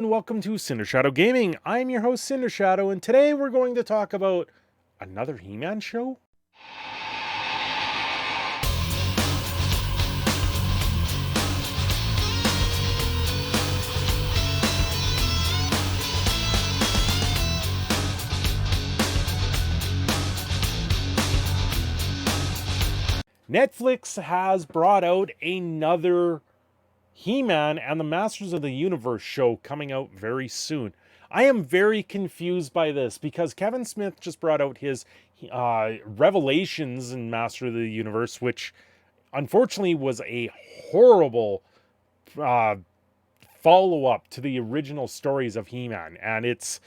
And welcome to Cinder Shadow Gaming. I'm your host, Cinder Shadow, and today we're going to talk about another He-Man show. Netflix has brought out another He-Man and the Masters of the Universe show coming out very soon. I am very confused by this because Kevin Smith just brought out his Revelations in Master of the Universe, which unfortunately was a horrible uh, follow up to the original stories of He-Man, and it's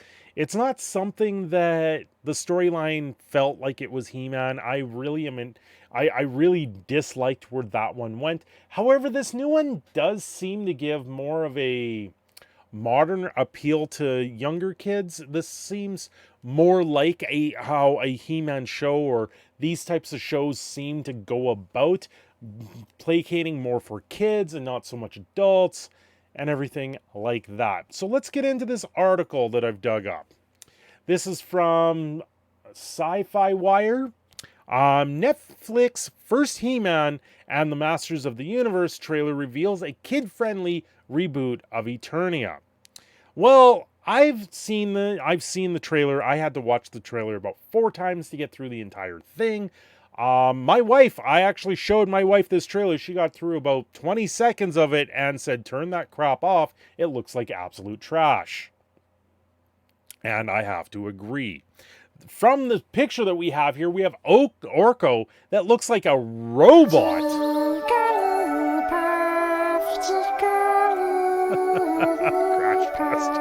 not something that the storyline felt like it was He-Man. I really disliked where that one went. However, this new one does seem to give more of a modern appeal to younger kids. This seems more like how a He-Man show or these types of shows seem to go about, placating more for kids and not so much adults and everything like that. So let's get into this article that I've dug up. This is from Sci-Fi Wire. Netflix first He-Man and the Masters of the Universe trailer reveals a kid-friendly reboot of Eternia. Well, I've seen the trailer. I had to watch the trailer about 4 times to get through the entire thing. I actually showed my wife this trailer. She got through about 20 seconds of it and said, "Turn that crap off. It looks like absolute trash." And I have to agree. From the picture that we have here, we have Orko that looks like a robot. Crash Test.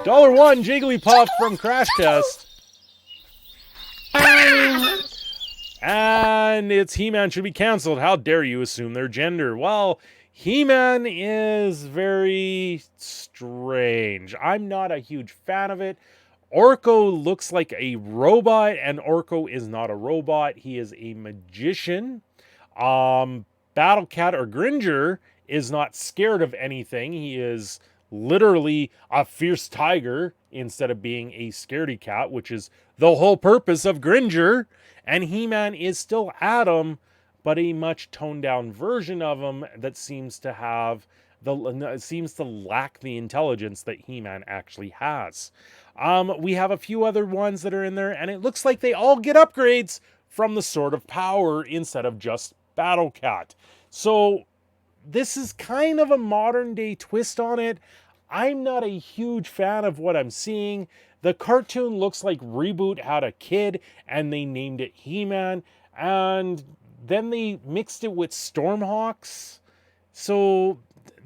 $1 Jigglypuff from Crash Test. And it's He-Man should be canceled. How dare you assume their gender? Well, He-Man is very strange. I'm not a huge fan of it. Orko looks like a robot, and Orko is not a robot. He is a magician. Battle Cat or Gringer is not scared of anything. He is literally a fierce tiger instead of being a scaredy cat, which is the whole purpose of Gringer. And He-Man is still Adam, but a much toned down version of him that seems to lack the intelligence that He-Man actually has. We have a few other ones that are in there, and it looks like they all get upgrades from the Sword of Power instead of just Battle Cat. So this is kind of a modern day twist on it. I'm not a huge fan of what I'm seeing. The cartoon looks like Reboot had a kid and they named it He-Man, and then they mixed it with Stormhawks. So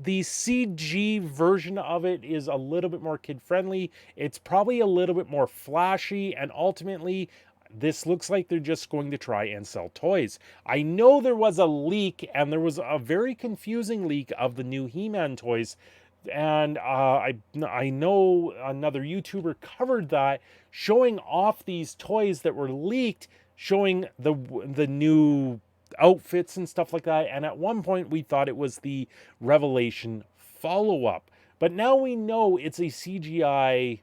the CG version of it is a little bit more kid friendly. It's probably a little bit more flashy, and ultimately this looks like they're just going to try and sell toys. I know there was a leak, and there was a very confusing leak of the new He-Man toys, and I know another YouTuber covered that, showing off these toys that were leaked, showing the new outfits and stuff like that. And at one point we thought it was the Revelation follow-up, but now we know it's a CGI.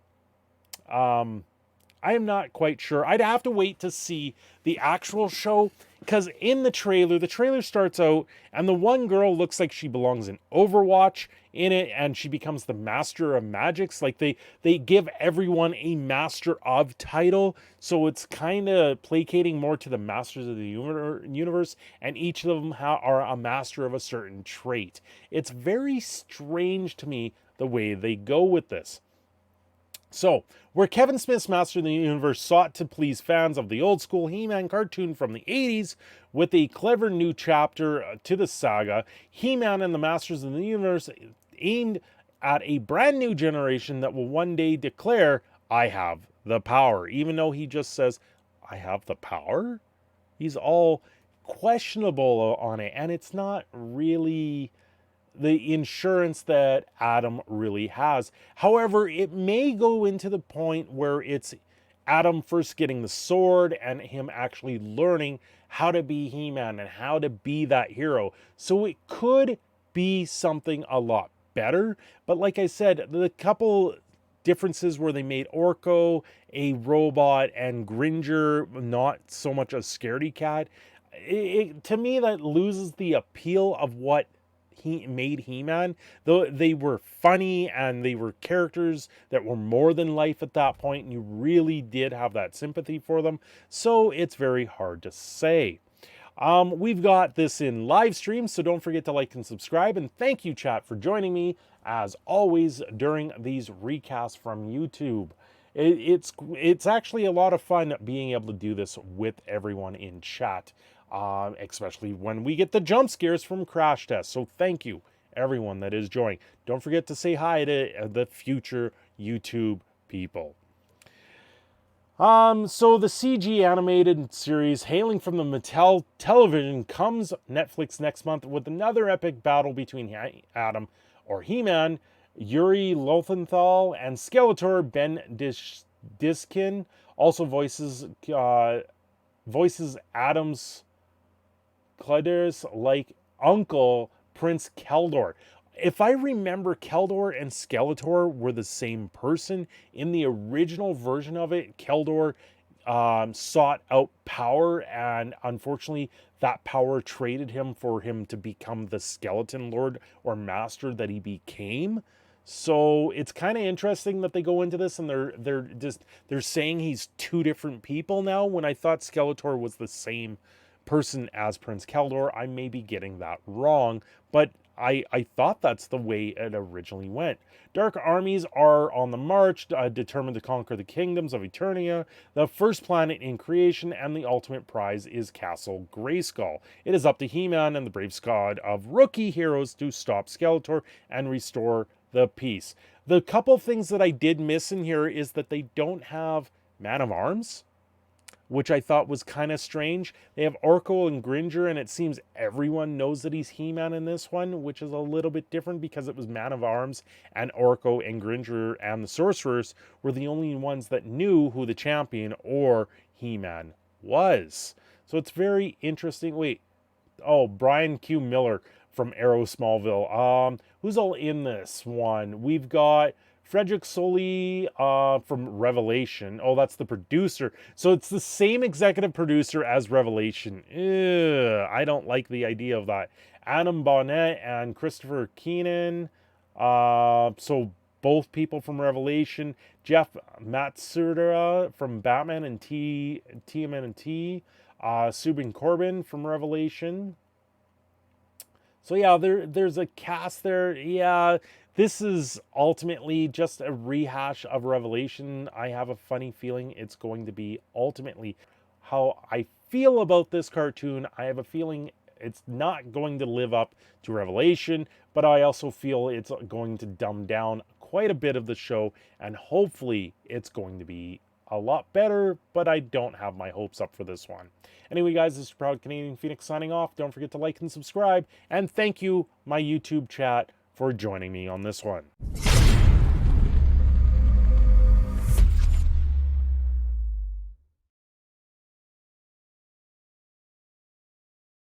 I am not quite sure. I'd have to wait to see the actual show, because in the trailer starts out and the one girl looks like she belongs in Overwatch in it, and she becomes the Master of Magics. Like they give everyone a Master of title, so it's kind of placating more to the Masters of the Universe, and each of them are a master of a certain trait. It's very strange to me the way they go with this. So, where Kevin Smith's Master of the Universe sought to please fans of the old school He-Man cartoon from the 80s with a clever new chapter to the saga, He-Man and the Masters of the Universe aimed at a brand new generation that will one day declare, "I have the power." Even though he just says, "I have the power?" He's all questionable on it, and it's not really the insurance that Adam really has. However, it may go into the point where it's Adam first getting the sword and him actually learning how to be He-Man and how to be that hero. So it could be something a lot better. But like I said, the couple differences where they made Orko a robot and Gringer not so much a scaredy cat, to me that loses the appeal of what he made He-Man. Though they were funny and they were characters that were more than life at that point, and you really did have that sympathy for them. So it's very hard to say. We've got this in live stream, so don't forget to like and subscribe. And thank you, chat, for joining me as always during these recasts from YouTube. It's actually a lot of fun being able to do this with everyone in chat, especially when we get the jump scares from Crash Test. So thank you, everyone that is joining. Don't forget to say hi to the future YouTube people. So the CG animated series hailing from the Mattel Television comes Netflix next month with another epic battle between Adam, or He-Man, Yuri Lowenthal, and Skeletor Ben Diskin. Also voices Adam's Cleders like Uncle Prince Keldor. If I remember, Keldor and Skeletor were the same person. In the original version of it, Keldor sought out power, and unfortunately, that power traded him for him to become the Skeleton Lord or Master that he became. So it's kind of interesting that they go into this and they're saying he's two different people now, when I thought Skeletor was the same person as Prince Keldor. I may be getting that wrong, but I thought that's the way it originally went. Dark armies are on the march, determined to conquer the kingdoms of Eternia, the first planet in creation, and the ultimate prize is Castle Grayskull. It is up to He-Man and the brave squad of rookie heroes to stop Skeletor and restore the peace. The couple things that I did miss in here is that they don't have Man-of-Arms, which I thought was kind of strange. They have Orko and Gringer, and it seems everyone knows that he's He-Man in this one, which is a little bit different because it was Man-of-Arms and Orko and Gringer and the Sorcerers were the only ones that knew who the champion or He-Man was. So it's very interesting. Wait, oh, Brian Q. Miller from Arrow Smallville. Who's all in this one? We've got Frederick Soley from Revelation. Oh, that's the producer. So it's the same executive producer as Revelation. Ew, I don't like the idea of that. Adam Bonnet and Christopher Keenan. So both people from Revelation. Jeff Matsuda from Batman and TMNT. Subin Corbin from Revelation. So yeah, there's a cast there. Yeah, this is ultimately just a rehash of Revelation. I have a funny feeling it's going to be ultimately how I feel about this cartoon. I have a feeling it's not going to live up to Revelation, but I also feel it's going to dumb down quite a bit of the show, and hopefully it's going to be a lot better, but I don't have my hopes up for this one. Anyway, guys, this is Proud Canadian Phoenix signing off. Don't forget to like and subscribe, and thank you, my YouTube chat, for joining me on this one.